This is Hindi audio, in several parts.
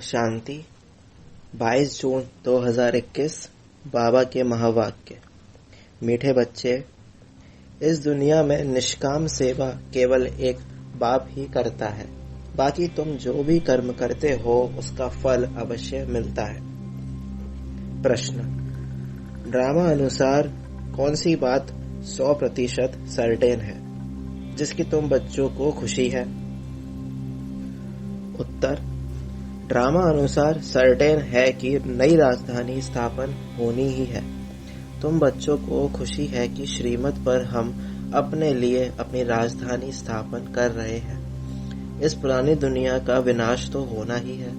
शांति। 22 जून 2021 बाबा के महावाक्य। मीठे बच्चे, इस दुनिया में निष्काम सेवा केवल एक बाप ही करता है। बाकी तुम जो भी कर्म करते हो उसका फल अवश्य मिलता है। प्रश्न, ड्रामा अनुसार कौन सी बात 100% सर्टेन है जिसकी तुम बच्चों को खुशी है? उत्तर, ड्रामा अनुसार सर्टेन है कि नई राजधानी स्थापन होनी ही है। तुम बच्चों को खुशी है कि श्रीमत पर हम अपने लिए अपनी राजधानी स्थापन कर रहे हैं। इस पुरानी दुनिया का विनाश तो होना ही है।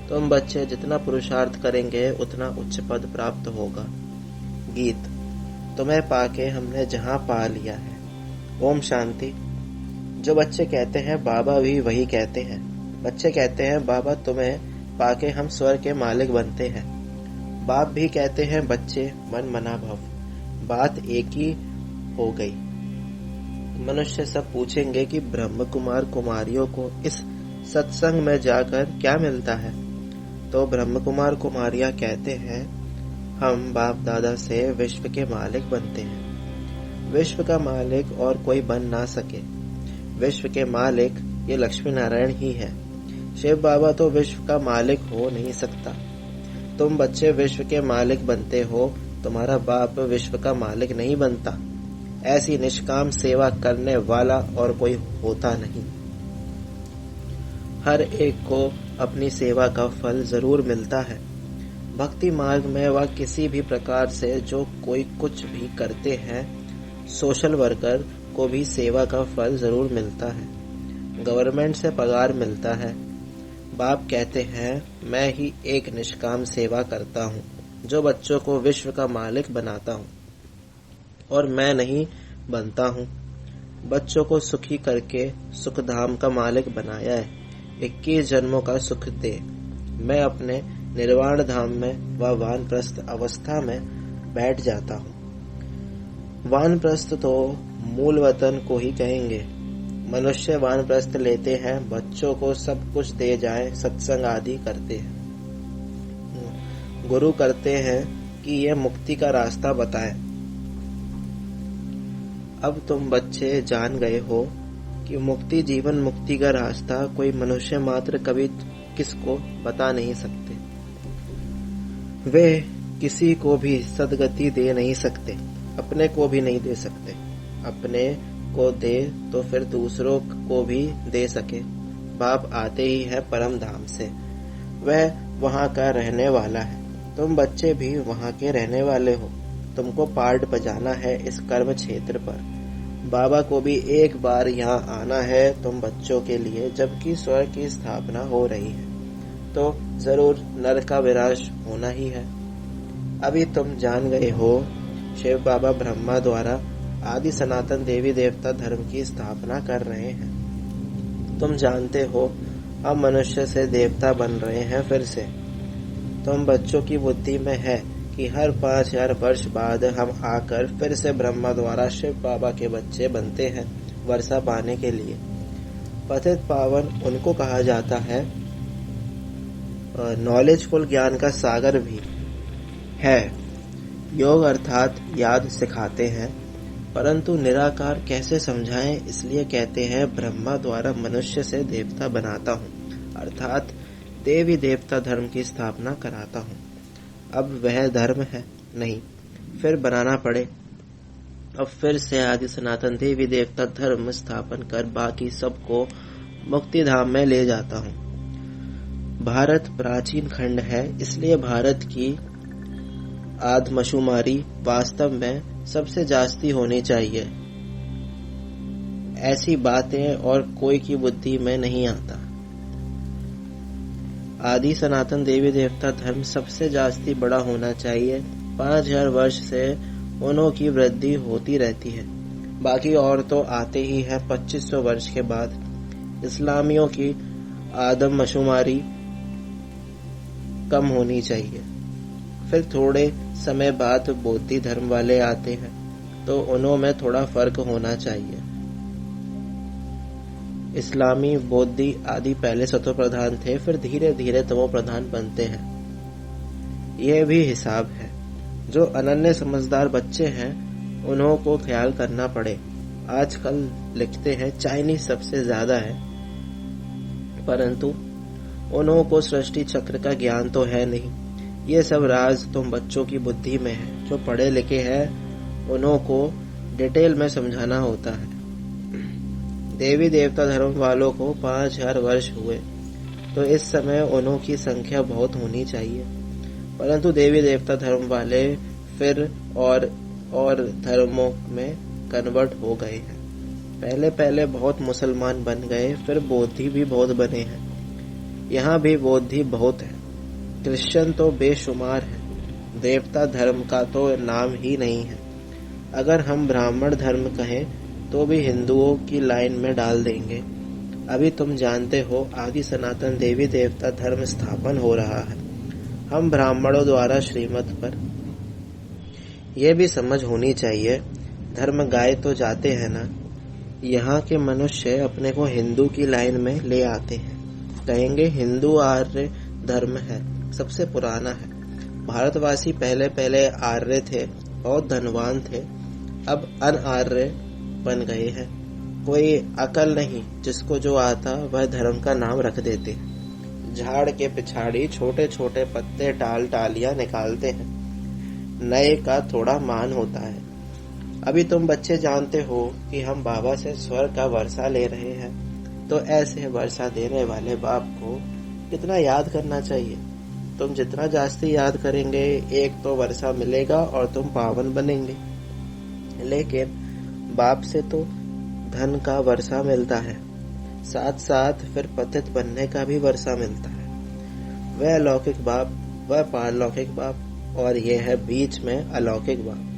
तुम बच्चे जितना पुरुषार्थ करेंगे उतना उच्च पद प्राप्त होगा। गीत। तुम्हें पाके हमने जहां पा लिया है। ओम शांति। जो बच्चे कहते हैं बाबा भी वही कहते हैं। बच्चे कहते हैं बाबा तुम्हें पाके हम स्वर्ग के मालिक बनते हैं। बाप भी कहते हैं बच्चे मन मना भव। बात एक ही हो गई। मनुष्य सब पूछेंगे कि ब्रह्म कुमार कुमारियों को इस सत्संग में जाकर क्या मिलता है? तो ब्रह्म कुमार कुमारियां कहते हैं हम बाप दादा से विश्व के मालिक बनते हैं। विश्व का मालिक और कोई बन ना सके। विश्व के मालिक ये लक्ष्मी नारायण ही है। शिव बाबा तो विश्व का मालिक हो नहीं सकता। तुम बच्चे विश्व के मालिक बनते हो, तुम्हारा बाप विश्व का मालिक नहीं बनता। ऐसी निष्काम सेवा करने वाला और कोई होता नहीं। हर एक को अपनी सेवा का फल जरूर मिलता है। भक्ति मार्ग में वह किसी भी प्रकार से जो कोई कुछ भी करते हैं, सोशल वर्कर को भी सेवा का फल जरूर मिलता है। गवर्नमेंट से पगार मिलता है। बाप कहते हैं मैं ही एक निष्काम सेवा करता हूँ जो बच्चों को विश्व का मालिक बनाता हूँ और मैं नहीं बनता हूँ। बच्चों को सुखी करके सुख धाम का मालिक बनाया है। 21 जन्मों का सुख दे। मैं अपने निर्वाण धाम में व वानप्रस्थ अवस्था में बैठ जाता हूँ। वानप्रस्थ तो मूल वतन को ही कहेंगे। मनुष्य वानप्रस्थ लेते हैं, बच्चों को सब कुछ दे जाए, सत्संग आदि करते हैं, गुरु करते हैं कि यह मुक्ति का रास्ता बताए। अब तुम बच्चे जान गए हो कि मुक्ति जीवन मुक्ति का रास्ता कोई मनुष्य मात्र कभी किसको बता नहीं सकते। वे किसी को भी सदगति दे नहीं सकते, अपने को भी नहीं दे सकते। अपने को दे तो फिर दूसरों को भी दे सके। बाप आते ही है परम धाम से। वह वहां का रहने वाला है। तुम बच्चे भी वहां के रहने वाले हो। तुमको पार्ट बजाना है इस कर्म क्षेत्र पर। बाबा को भी एक बार यहाँ आना है तुम बच्चों के लिए, जबकि स्वर्ग की स्थापना हो रही है तो जरूर नरक का विनाश होना ही है। अभी तुम जान गए हो शिव बाबा ब्रह्मा द्वारा आदि सनातन देवी देवता धर्म की स्थापना कर रहे हैं। तुम जानते हो हम मनुष्य से देवता बन रहे हैं फिर से। तुम बच्चों की बुद्धि में है कि हर 5000 वर्ष बाद हम आकर फिर से ब्रह्मा द्वारा शिव बाबा के बच्चे बनते हैं वर्षा पाने के लिए। पतित पावन उनको कहा जाता है। नॉलेजफुल ज्ञान का सागर भी है। योग अर्थात याद सिखाते हैं, परंतु निराकार कैसे समझाएं, इसलिए कहते हैं ब्रह्मा द्वारा मनुष्य से देवता बनाता हूँ, अर्थात देवी देवता धर्म की स्थापना कराता हूँ। अब वह धर्म है नहीं, फिर बनाना पड़े। अब फिर से आदि सनातन देवी देवता धर्म स्थापन कर बाकी सबको मुक्ति धाम में ले जाता हूँ। भारत प्राचीन खंड है, इसलिए भारत की आदमशुमारी वास्तव में सबसे जास्ती होनी चाहिए। ऐसी बातें और कोई की बुद्धि में नहीं आता। आदि सनातन देवी देवता धर्म सबसे जास्ती बड़ा होना चाहिए। 5000 वर्ष से उन्हों की वृद्धि होती रहती है। बाकी और तो आते ही है 2500 वर्ष के बाद। इस्लामियों की आदमशुमारी कम होनी चाहिए। फिर थोड़े समय बाद बौद्ध धर्म वाले आते हैं तो उन्हों में थोड़ा फर्क होना चाहिए। इस्लामी, बौद्धी आदि पहले सतो प्रधान थे, फिर धीरे धीरे तमो प्रधान बनते हैं। यह भी हिसाब है। जो अनन्य समझदार बच्चे हैं उन्हों को ख्याल करना पड़े। आजकल लिखते हैं चाइनीज सबसे ज्यादा है, परंतु उन्हों को सृष्टि चक्र का ज्ञान तो है नहीं। ये सब राज तुम बच्चों की बुद्धि में है। जो पढ़े लिखे हैं उन्हों को डिटेल में समझाना होता है। देवी देवता धर्म वालों को 5000 वर्ष हुए, तो इस समय उन्हों की संख्या बहुत होनी चाहिए, परंतु देवी देवता धर्म वाले फिर और धर्मों में कन्वर्ट हो गए हैं। पहले पहले बहुत मुसलमान बन गए, फिर बौद्धि भी बहुत बने हैं। यहाँ भी बौद्धि बहुत है। क्रिश्चियन तो बेशुमार है। देवता धर्म का तो नाम ही नहीं है। अगर हम ब्राह्मण धर्म कहें तो भी हिंदुओं की लाइन में डाल देंगे। अभी तुम जानते हो आदि सनातन देवी देवता धर्म स्थापन हो रहा है, हम ब्राह्मणों द्वारा श्रीमत पर। यह भी समझ होनी चाहिए, धर्म गाए तो जाते हैं ना। यहाँ के मनुष्य अपने को हिंदू की लाइन में ले आते हैं, कहेंगे हिंदू आर्य धर्म है, सबसे पुराना है। भारतवासी पहले पहले आर्य थे, बहुत धनवान थे, अब अनआर्य बन गए हैं। कोई अकल नहीं, जिसको जो आता वह धर्म का नाम रख देते। झाड़ के पिछाड़ी छोटे छोटे पत्ते टाल टालियां निकालते हैं। नए का थोड़ा मान होता है। अभी तुम बच्चे जानते हो कि हम बाबा से स्वर्ग का वर्षा ले रहे हैं, तो ऐसे वर्षा देने वाले बाप को कितना याद करना चाहिए। तुम जितना जास्ती याद करेंगे, एक तो वर्षा मिलेगा और तुम पावन बनेंगे। लेकिन बाप से तो धन का वर्षा मिलता है, साथ साथ फिर पतित बनने का भी वर्षा मिलता है। वह अलौकिक बाप, वह पारलौकिक बाप, और यह है बीच में अलौकिक बाप।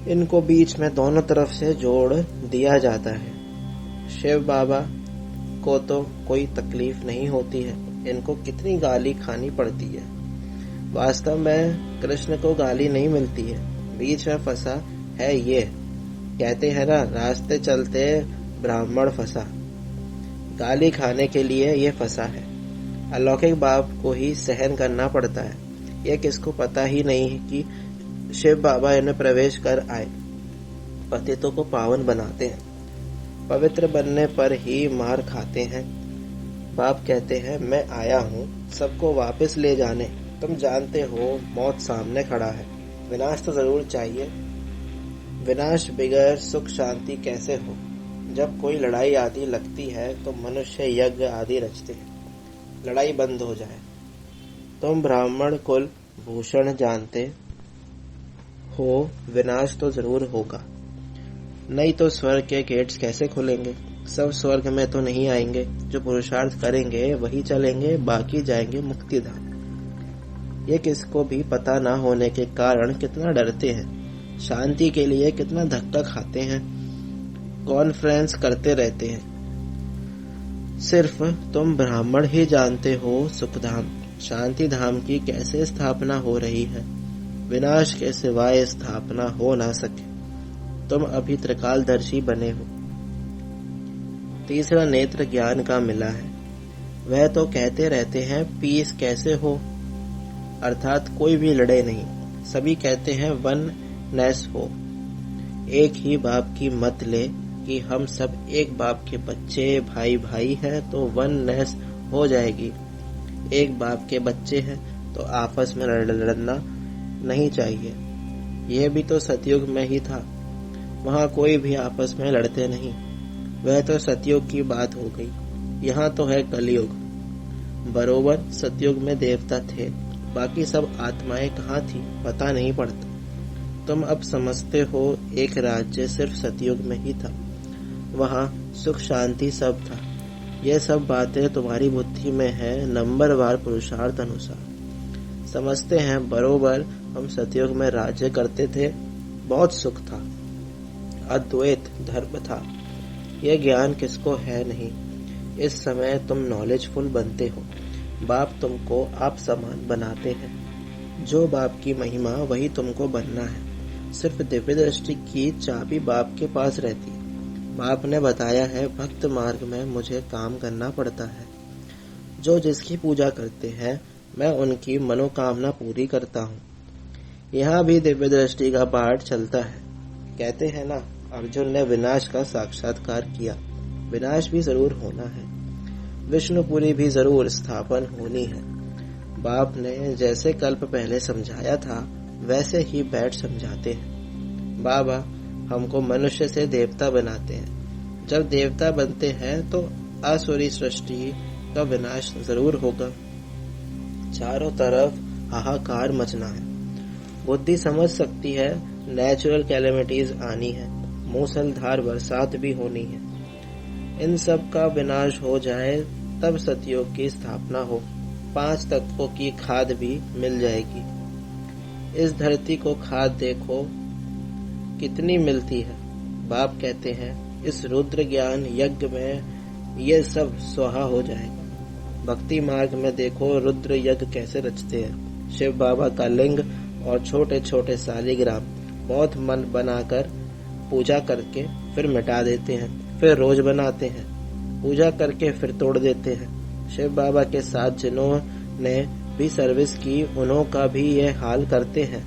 इनको बीच में दोनों तरफ से जोड़ दिया जाता है। शिव बाबा को तो कोई तकलीफ नहीं होती है, इनको कितनी गाली खानी पड़ती है। वास्तव में कृष्ण को गाली नहीं मिलती है, बीच में फंसा है। ये कहते हैं ना, रास्ते चलते ब्राह्मण फंसा। गाली खाने के लिए ये फंसा है। अलौकिक बाप को ही सहन करना पड़ता है। यह किसको पता ही नहीं है कि शिव बाबा इन्हें प्रवेश कर आए, पतितों को पावन बनाते हैं, पवित्र बनने पर ही मार खाते हैं। बाप कहते हैं मैं आया हूँ सबको वापस ले जाने। तुम जानते हो मौत सामने खड़ा है, विनाश तो जरूर चाहिए। विनाश बगैर सुख शांति कैसे हो। जब कोई लड़ाई आदि लगती है तो मनुष्य यज्ञ आदि रचते हैं, लड़ाई बंद हो जाए। तुम ब्राह्मण कुल भूषण जानते हो, विनाश तो जरूर होगा, नहीं तो स्वर्ग के गेट्स कैसे खुलेंगे। सब स्वर्ग में तो नहीं आएंगे, जो पुरुषार्थ करेंगे वही चलेंगे, बाकी जाएंगे मुक्ति धाम। ये किसको भी पता ना होने के कारण कितना डरते हैं, शांति के लिए कितना धक्का खाते हैं, कॉन्फ्रेंस करते रहते हैं। सिर्फ तुम ब्राह्मण ही जानते हो सुखधाम, शांति धाम की कैसे स्थापना हो रही है। विनाश के सिवाय स्थापना हो ना सके। तुम अभी त्रिकालदर्शी बने हो। तीसरा नेत्र ज्ञान का मिला है। वह तो कहते रहते हैं पीस कैसे हो, अर्थात कोई भी लड़े नहीं। सभी कहते हैं वननेस हो। एक ही बाप की मत ले कि हम सब एक बाप के बच्चे, भाई भाई हैं तो वननेस हो जाएगी। एक बाप के बच्चे हैं तो आपस में लड़ना नहीं चाहिए। यह भी तो सतयुग में ही था, वहाँ कोई भी आपस में लड़ते नहीं। वह तो सतयुग की बात हो गई। यहाँ तो है कलयुग। बरोबर सतयुग में देवता थे, बाकी सब आत्माएं कहाँ थी पता नहीं पड़ता। तुम अब समझते हो एक राज्य सिर्फ सतयुग में ही था, वहाँ सुख शांति सब था। यह सब बातें तुम्हारी बुद्धि में है, नंबरवार पुरुषार्थ अनुसार समझते हैं। बरोबर हम सतयुग में राज्य करते थे, बहुत सुख था, अद्वैत धर्म था। यह ज्ञान किसको है नहीं। इस समय तुम नॉलेजफुल बनते हो, बाप तुमको आप समान बनाते हैं। जो बाप की महिमा वही तुमको बनना है। सिर्फ दिव्य दृष्टि की चाबी बाप के पास रहती है। बाप ने बताया है, भक्त मार्ग में मुझे काम करना पड़ता है। जो जिसकी पूजा करते हैं मैं उनकी मनोकामना पूरी करता हूँ। यहाँ भी दिव्य दृष्टि का पाठ चलता है। कहते हैं ना, अर्जुन ने विनाश का साक्षात्कार किया। विनाश भी जरूर होना है, विष्णुपुरी भी जरूर स्थापन होनी है। बाप ने जैसे कल्प पहले समझाया था वैसे ही बैठ समझाते हैं। बाबा हमको मनुष्य से देवता बनाते हैं। जब देवता बनते हैं तो आसुरी सृष्टि का विनाश जरूर होगा। चारों तरफ हाहाकार मचना है। बुद्धि समझ सकती है नेचुरल कैलेमिटीज आनी है, मूसलधार बरसात भी होनी है। इन सब का विनाश हो जाए तब सतयुग की स्थापना हो। 5 तत्वों की खाद भी मिल जाएगी। इस धरती को खाद देखो कितनी मिलती है। बाप कहते हैं इस रुद्र ज्ञान यज्ञ में ये सब स्वाहा हो जाएगा। भक्ति मार्ग में देखो रुद्र यज्ञ कैसे रचते हैं। शिव बाबा का लिंग और छोटे छोटे सालिग्राम बहुत मन बनाकर पूजा करके फिर मिटा देते हैं, फिर रोज बनाते हैं, पूजा करके फिर तोड़ देते हैं। शिव बाबा के साथ जिन्होंने भी सर्विस की उन्हों का भी ये हाल करते हैं।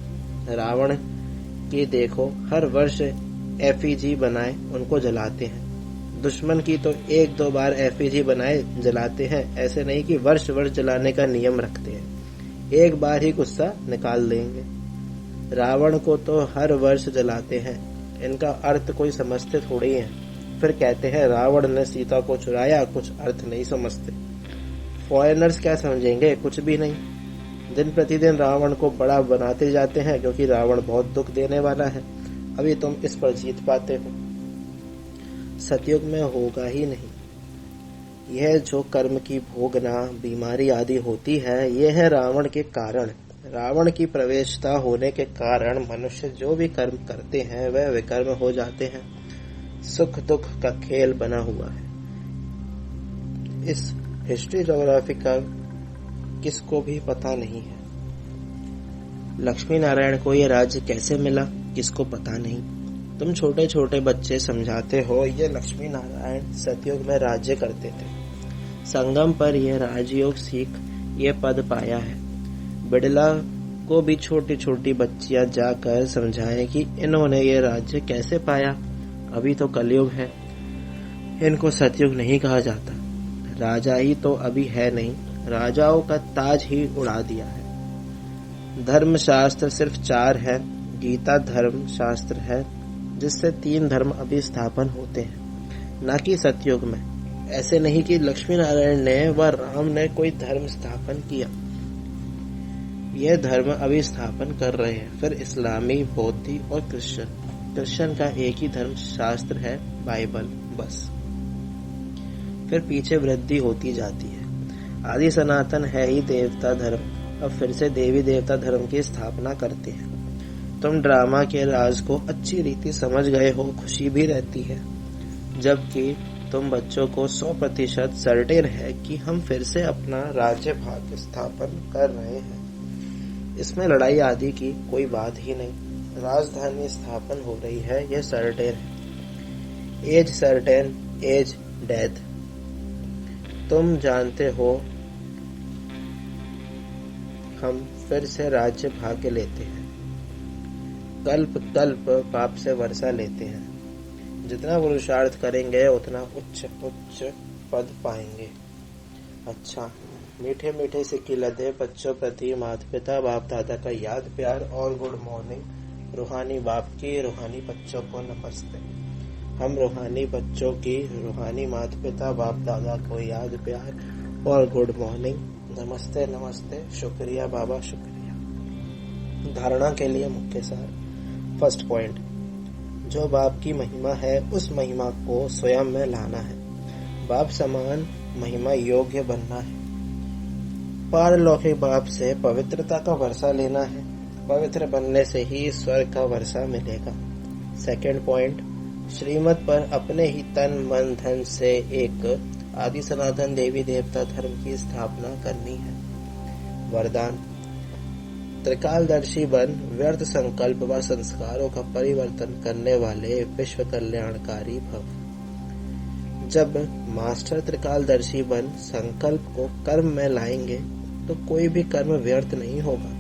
रावण की देखो, हर वर्ष एफिजी बनाए उनको जलाते हैं। दुश्मन की तो 1-2 बार एफिजी बनाए जलाते हैं, ऐसे नहीं कि वर्ष वर्ष जलाने का नियम रखते हैं। एक बार ही गुस्सा निकाल देंगे। रावण को तो हर वर्ष जलाते हैं। इनका अर्थ कोई समझते थोड़ी है। फिर कहते हैं रावण ने सीता को चुराया, कुछ अर्थ नहीं समझते। फॉरेनर्स क्या समझेंगे, कुछ भी नहीं। दिन प्रतिदिन रावण को बड़ा बनाते जाते हैं क्योंकि रावण बहुत दुख देने वाला है। अभी तुम इस पर जीत पाते हो, सतयुग में होगा ही नहीं। यह जो कर्म की भोगना, बीमारी आदि होती है, यह है रावण के कारण। रावण की प्रवेशता होने के कारण मनुष्य जो भी कर्म करते हैं वह विकर्म हो जाते हैं। सुख दुख का खेल बना हुआ है। इस हिस्ट्री ज्योग्राफी का किसको भी पता नहीं है। लक्ष्मी नारायण को यह राज्य कैसे मिला किसको पता नहीं। तुम छोटे छोटे बच्चे समझाते हो ये लक्ष्मी नारायण सतयुग में राज्य करते थे। संगम पर यह राजयोग सीख ये पद पाया है। बिड़ला को भी छोटी छोटी बच्चियां जाकर समझाएं कि इन्होंने ये राज्य कैसे पाया। अभी तो कलयुग है, इनको सतयुग नहीं कहा जाता। राजा ही तो अभी है नहीं, राजाओं का ताज ही उड़ा दिया है। धर्म शास्त्र सिर्फ 4 है। गीता धर्म शास्त्र है जिससे 3 धर्म अभी स्थापन होते हैं, न कि सतयुग में। ऐसे नहीं कि लक्ष्मी नारायण ने व राम ने कोई धर्म स्थापन किया। यह धर्म अभी स्थापन कर रहे हैं। फिर इस्लामी, बौद्धि और क्रिश्चियन का एक ही धर्म शास्त्र है, बाइबल, बस। फिर पीछे वृद्धि होती जाती है। आदि सनातन है ही देवता धर्म। अब फिर से देवी देवता धर्म की स्थापना करते हैं। तुम ड्रामा के राज को अच्छी रीति समझ गए हो, खुशी भी रहती है। जबकि तुम बच्चों को 100% सर्टेन है कि हम फिर से अपना राज्य भाग स्थापन कर रहे हैं। इसमें लड़ाई आदि की कोई बात ही नहीं। राजधानी स्थापन हो रही है, यह सर्टेन है। As certain, as death. तुम जानते हो हम फिर से राज्य भाग्य लेते हैं। कल्प कल्प पाप से वर्षा लेते हैं। जितना पुरुषार्थ करेंगे उतना उच्च उच्च पद पाएंगे। अच्छा, मीठे मीठे सिक्के लदे बच्चों प्रति माता पिता बाप दादा का याद प्यार और गुड मॉर्निंग। रूहानी बाप की रूहानी बच्चों को नमस्ते। हम रूहानी बच्चों की रूहानी माता पिता बाप दादा को याद प्यार और गुड मॉर्निंग, नमस्ते नमस्ते, शुक्रिया बाबा शुक्रिया। धारणा के लिए मुख्य सार। फर्स्ट पॉइंट, जो बाप की महिमा है उस महिमा को स्वयं में लाना है। बाप समान महिमा योग्य बनना है। पारलौकिक बाप से पवित्रता का वर्षा लेना है। पवित्र बनने से ही स्वर्ग का वर्षा मिलेगा। सेकंड पॉइंट, श्रीमत पर अपने ही तन मन धन से एक आदि सनातन देवी देवता धर्म की स्थापना करनी है। वरदान, त्रिकालदर्शी बन व्यर्थ संकल्प व संस्कारों का परिवर्तन करने वाले विश्व कल्याणकारी भव। जब मास्टर त्रिकालदर्शी बन संकल्प को कर्म में लाएंगे तो कोई भी कर्म व्यर्थ नहीं होगा।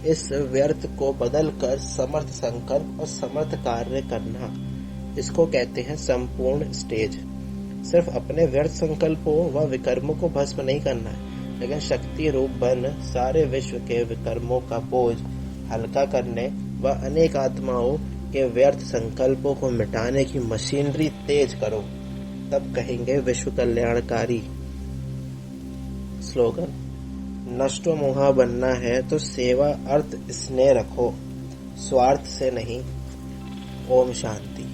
इस व्यर्थ को बदलकर समर्थ संकल्प और समर्थ कार्य करना, इसको कहते हैं संपूर्ण स्टेज। सिर्फ अपने व्यर्थ संकल्पों व विकर्मों को भस्म नहीं करना है, लेकिन शक्ति रूप बन सारे विश्व के विकर्मों का बोझ हल्का करने व अनेक आत्माओं के व्यर्थ संकल्पों को मिटाने की मशीनरी तेज करो, तब कहेंगे विश्व कल्याणकारी। स्लोगन: नष्टो मोहा बनना है तो सेवा अर्थ स्नेह रखो, स्वार्थ से नहीं। ओम शांति।